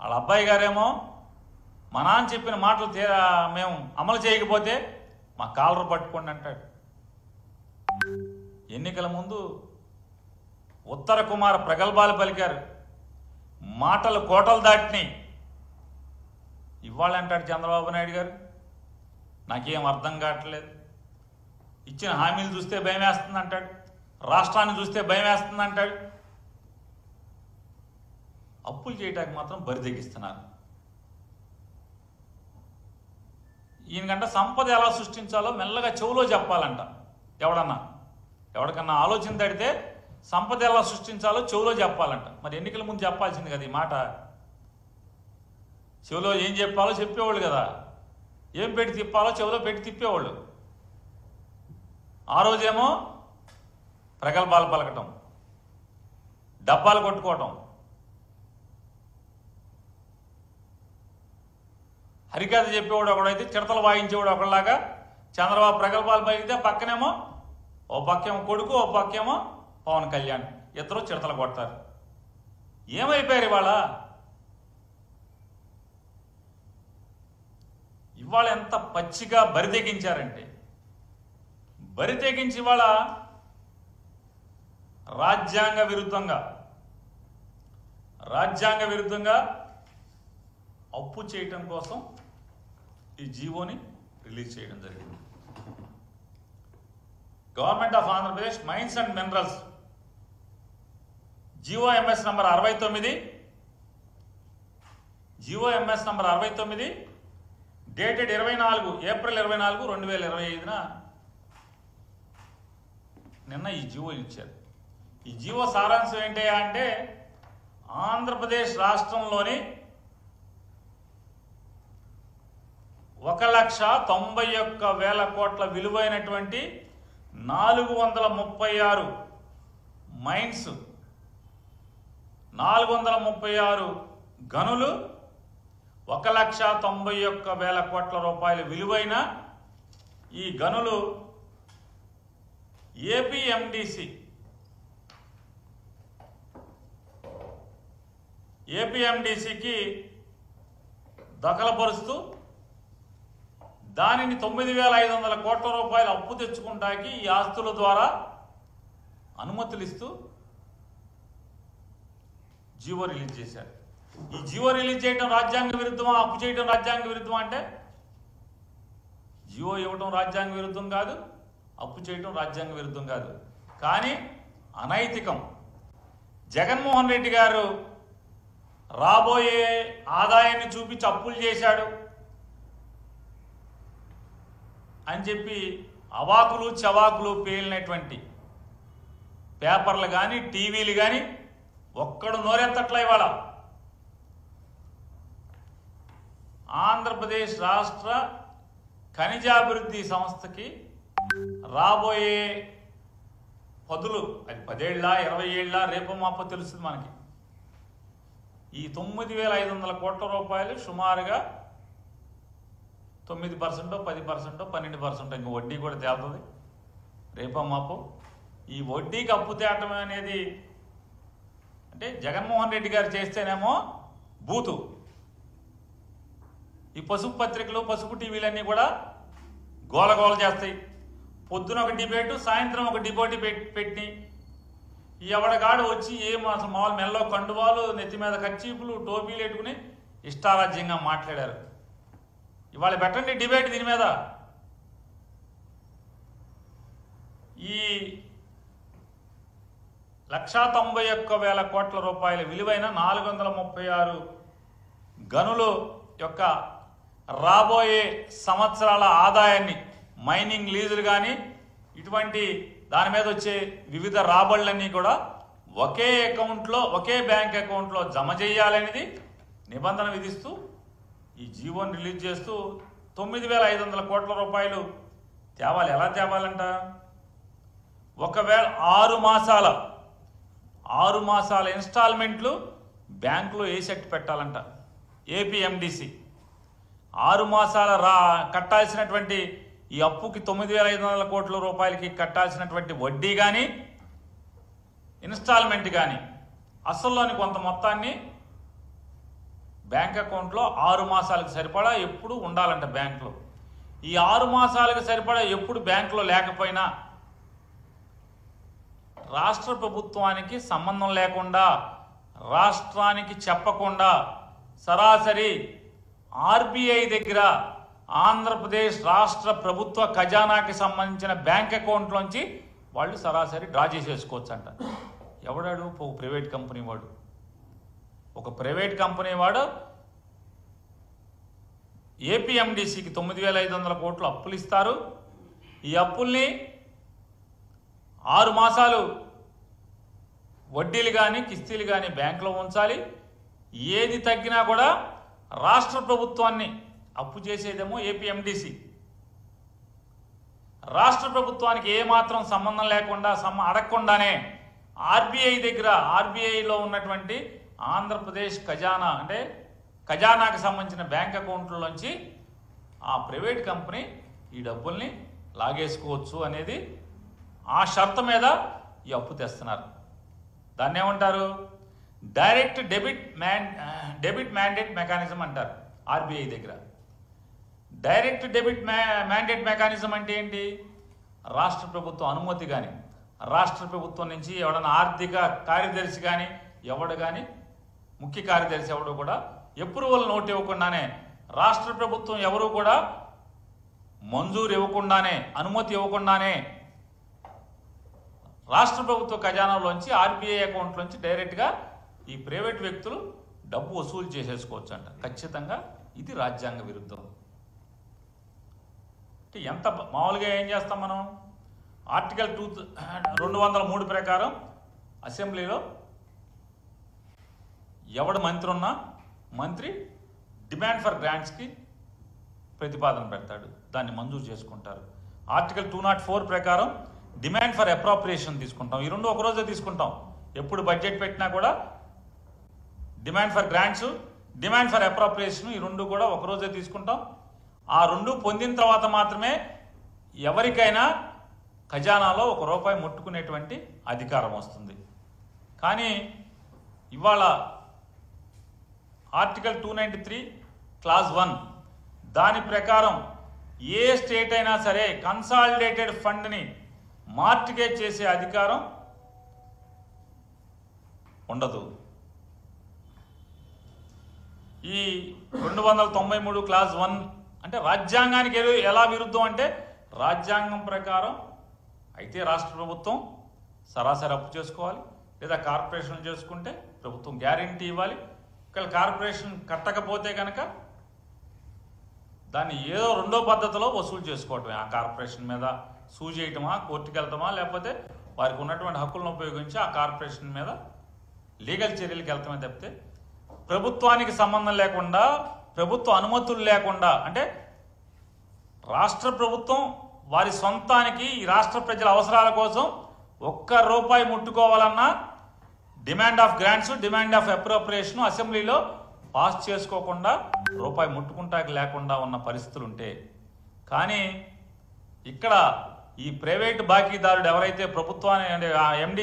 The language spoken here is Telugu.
వాళ్ళ అబ్బాయి గారేమో మా నాన్న చెప్పిన మాటలు మేము అమలు చేయకపోతే మా కాలర్ పట్టుకోండి అంటాడు. ఎన్నికల ముందు ఉత్తర కుమార ప్రగల్భాలు పలికారు, మాటలు కోటలు దాటినాయి. ఇవాళ అంటాడు చంద్రబాబు నాయుడు గారు, నాకేం అర్థం కావట్లేదు, ఇచ్చిన హామీలు చూస్తే భయం వేస్తుంది అంటాడు, రాష్ట్రాన్ని చూస్తే భయం వేస్తుంది అంటాడు. అప్పులు చేయటానికి మాత్రం బరిదెగిస్తున్నారు. ఈయనకంట సంపద ఎలా సృష్టించాలో మెల్లగా చెవులో చెప్పాలంట. ఎవరికన్నా ఆలోచన తడితే సంపద ఎలా సృష్టించాలో చెవులో చెప్పాలంట. మరి ఎన్నికల ముందు చెప్పాల్సింది కదా ఈ మాట. చెవులో ఏం చెప్పాలో చెప్పేవాళ్ళు కదా, ఏం పెట్టి తిప్పాలో చెవులో పెట్టి తిప్పేవాళ్ళు. ఆ రోజేమో ప్రగల్భాలు పలకటం, డబ్బాలు కొట్టుకోవటం, హరికథ చెప్పేవాడు ఒకడైతే చిడతలు వాయించేవాడు ఒకళ్ళలాగా. చంద్రబాబు ప్రగల్భాలు పలికితే పక్కనేమో ఓ పక్కేమో కొడుకు, ఓ పక్కేమో పవన్ కళ్యాణ్, ఇద్దరు చిడతలు కొడతారు. ఏమైపోయారు ఇవాళ ఎంత పచ్చిగా బరితెగించారంటే, బరితెగించి ఇవాళ రాజ్యాంగ విరుద్ధంగా అప్పు చేయటం కోసం ఈ జీవోని రిలీజ్ చేయడం జరిగింది. Government of Andhra Pradesh mines and minerals GOMS number 69, dated April 24, 2025న నిన్న ఈ జివో ఇచ్చారు. ఈ జివో సారాంశం ఏంటి అంటే, ఆంధ్రప్రదేశ్ రాష్ట్రంలోని 1,91,000 కోట్ల విలువైనటువంటి 436 మైన్స్, 436 గనులు, 1,91,000 కోట్ల రూపాయల విలువైన ఈ గనులు ఏపీఎండిసికి దఖలుపరుస్తూ దానిని 9,500 కోట్ల రూపాయలు అప్పు తెచ్చుకుంటాకి ఈ ఆస్తుల ద్వారా అనుమతులు ఇస్తూ జీవో రిలీజ్ చేశారు. ఈ జీవో రిలీజ్ చేయడం రాజ్యాంగ విరుద్ధమా, అప్పు చేయడం రాజ్యాంగ విరుద్ధమా అంటే, జీవో ఇవ్వడం రాజ్యాంగ విరుద్ధం కాదు, అప్పు చేయడం రాజ్యాంగ విరుద్ధం కాదు, కానీ అనైతికం. జగన్మోహన్ రెడ్డి గారు రాబోయే ఆదాయాన్ని చూపించి అప్పులు చేశాడు అని చెప్పి అవాకులు చవాకులు పేలినటువంటి పేపర్లు కానీ టీవీలు కానీ ఒక్కడు నోరెత్తట్ల. ఇవాళ ఆంధ్రప్రదేశ్ రాష్ట్ర ఖనిజాభివృద్ధి సంస్థకి రాబోయే పదులు, అది 10 ఏళ్ళ 20 ఏళ్ళ రేపో మాపో తెలుస్తుంది మనకి. ఈ 9,500 కోట్ల రూపాయలు సుమారుగా 9%, 10%, 12%, ఇంక వడ్డీ కూడా తేలుతుంది రేపో మాపో. ఈ వడ్డీకి అప్పు తేవటం అనేది అంటే జగన్మోహన్ రెడ్డి గారు చేస్తేనేమో బూతు. ఈ పసుపు పత్రికలు, పసుపు టీవీలన్నీ కూడా గోలగోల చేస్తాయి. పొద్దున ఒక డిబేటు, సాయంత్రం ఒక డిబేట్ పెట్టి ఎవడగాడు వచ్చి అసలు మామూలు మెల్లో కండువాలు, నెత్తి మీద కర్చీపులు, టోపీలు పెట్టుకుని ఇష్టారాజ్యంగా మాట్లాడారు. ఇవాళ పెట్టండి డిబేట్ దీని మీద. ఈ 1,91,000 కోట్ల రూపాయల విలువైన 436 గనులు యొక్క రాబోయే సంవత్సరాల ఆదాయాన్ని, మైనింగ్ లీజులు కానీ ఇటువంటి దాని మీద వచ్చే వివిధ రాబడులన్నీ కూడా ఒకే అకౌంట్లో, ఒకే బ్యాంక్ అకౌంట్లో జమ చేయాలనేది నిబంధన విధిస్తూ ఈ జీవోని రిలీజ్ చేస్తూ 9,500 కోట్ల రూపాయలు తేవాలి. ఎలా తేవాలంట? ఒకవేళ 6 మాసాల ఇన్స్టాల్మెంట్లు బ్యాంకులో వేసెట్ పెట్టాలంట. ఏపీఎండిసి 6 మాసాల కట్టాల్సినటువంటి ఈ అప్పుకి 9,500 కోట్ల రూపాయలకి కట్టాల్సినటువంటి వడ్డీ కానీ, ఇన్స్టాల్మెంట్ కానీ, అసల్లోని కొంత మొత్తాన్ని బ్యాంక్ అకౌంట్లో 6 మాసాలకు సరిపడా ఎప్పుడు ఉండాలంట బ్యాంకులో. ఈ 6 మాసాలకు సరిపడా ఎప్పుడు బ్యాంకులో లేకపోయినా రాష్ట్ర ప్రభుత్వానికి సంబంధం లేకుండా, రాష్ట్రానికి చెప్పకుండా సరాసరి ఆర్బీఐ దగ్గర ఆంధ్రప్రదేశ్ రాష్ట్ర ప్రభుత్వ ఖజానాకి సంబంధించిన బ్యాంక్ అకౌంట్లోంచి వాళ్ళు సరాసరి డ్రా చేసేసుకోవచ్చు అంట. ఎవడాడు? ఒక ప్రైవేట్ కంపెనీ వాడు. ఒక ప్రైవేట్ కంపెనీ వాడు ఏపీఎండిసికి 9,500 కోట్లు అప్పులు ఇస్తారు. ఈ అప్పుల్ని 6 మాసాలు వడ్డీలు కానీ కిస్తీలు కానీ బ్యాంకులో ఉంచాలి. ఏది తగ్గినా కూడా రాష్ట్ర ప్రభుత్వాన్ని, అప్పు చేసేదేమో ఏపీఎండిసి, రాష్ట్ర ప్రభుత్వానికి ఏమాత్రం సంబంధం లేకుండా అడగకుండానే ఆర్బీఐ దగ్గర, ఆర్బీఐలో ఉన్నటువంటి ఆంధ్రప్రదేశ్ ఖజానా అంటే ఖజానాకి సంబంధించిన బ్యాంక్ అకౌంట్లోంచి ఆ ప్రైవేట్ కంపెనీ ఈ డబ్బుల్ని లాగేసుకోవచ్చు అనేది ఆ షరతు మీద ఈ అప్పు తెస్తున్నారు. దాన్ని ఏమంటారు? డైరెక్ట్ డెబిట్ మ్యాండేట్ మెకానిజం అంటారు ఆర్బీఐ దగ్గర. డైరెక్ట్ డెబిట్ మ్యాండేట్ మెకానిజం అంటే ఏంటి? రాష్ట్ర ప్రభుత్వం అనుమతి కానీ, రాష్ట్ర ప్రభుత్వం నుంచి ఎవడన్నా ఆర్థిక కార్యదర్శి కానీ, ఎవడు కానీ, ముఖ్య కార్యదర్శి ఎవడు కూడా అప్రూవల్ నోట్ ఇవ్వకుండానే, రాష్ట్ర ప్రభుత్వం ఎవరు కూడా మంజూరు ఇవ్వకుండానే, అనుమతి ఇవ్వకుండానే రాష్ట్ర ప్రభుత్వ ఖజానాలోంచి ఆర్బీఐ అకౌంట్లోంచి డైరెక్ట్గా ఈ ప్రైవేట్ వ్యక్తులు డబ్బు వసూలు చేసేసుకోవచ్చు అంట. ఖచ్చితంగా ఇది రాజ్యాంగ విరుద్ధం. ఎంత మామూలుగా ఏం చేస్తాం మనం? ఆర్టికల్ 203 ప్రకారం అసెంబ్లీలో ఎవడు మంత్రి ఉన్నా మంత్రి డిమాండ్ ఫర్ గ్రాంట్స్కి ప్రతిపాదన పెడతాడు, దాన్ని మంజూరు చేసుకుంటారు. ఆర్టికల్ 204 ప్రకారం డిమాండ్ ఫర్ అప్రాప్రియేషన్ తీసుకుంటాం. ఈ రెండు ఒకరోజే తీసుకుంటాం. ఎప్పుడు బడ్జెట్ పెట్టినా కూడా demand for grants, demand for appropriation ఈ రెండు కూడా ఒకరోజే తీసుకుంటాం. ఆ రెండు పొందిన తర్వాత మాత్రమే ఎవరికైనా ఖజానాలో ₹1 ముట్టుకునేటువంటి అధికారం వస్తుంది. కానీ ఇవాళ ఆర్టికల్ 293 క్లాజ్ 1 దాని ప్రకారం ఏ స్టేట్ అయినా సరే కన్సాలిడేటెడ్ ఫండ్ని మార్టిగేజ్ చేసే అధికారం ఉండదు. ఈ 293 క్లాజ్ 1 అంటే రాజ్యాంగానికి ఎలా విరుద్ధం అంటే, రాజ్యాంగం ప్రకారం అయితే రాష్ట్ర ప్రభుత్వం సరాసరి అప్పు చేసుకోవాలి, లేదా కార్పొరేషన్ చేసుకుంటే ప్రభుత్వం గ్యారెంటీ ఇవ్వాలి. ఒకవేళ కార్పొరేషన్ కట్టకపోతే కనుక దాన్ని ఏదో రెండో పద్ధతిలో వసూలు చేసుకోవటమే. ఆ కార్పొరేషన్ మీద సూ చేయటమా, కోర్టుకు వెళ్తామా, లేకపోతే వారికి ఉన్నటువంటి హక్కులను ఉపయోగించి ఆ కార్పొరేషన్ మీద లీగల్ చర్యలకు వెళ్తామే తప్పితే ప్రభుత్వానికి సంబంధం లేకుండా, ప్రభుత్వ అనుమతులు లేకుండా, అంటే రాష్ట్ర ప్రభుత్వం వారి సొంతానికి ఈ రాష్ట్ర ప్రజల అవసరాల కోసం ₹1 ముట్టుకోవాలన్నా demand of grants, demand of appropriation అసెంబ్లీలో పాస్ చేసుకోకుండా ₹1 ముట్టుకుంటాకి లేకుండా ఉన్న పరిస్థితులు ఉంటే, కానీ ఇక్కడ ఈ ప్రైవేటు బాకీదారుడు ఎవరైతే ప్రభుత్వాన్ని అంటే ఎండి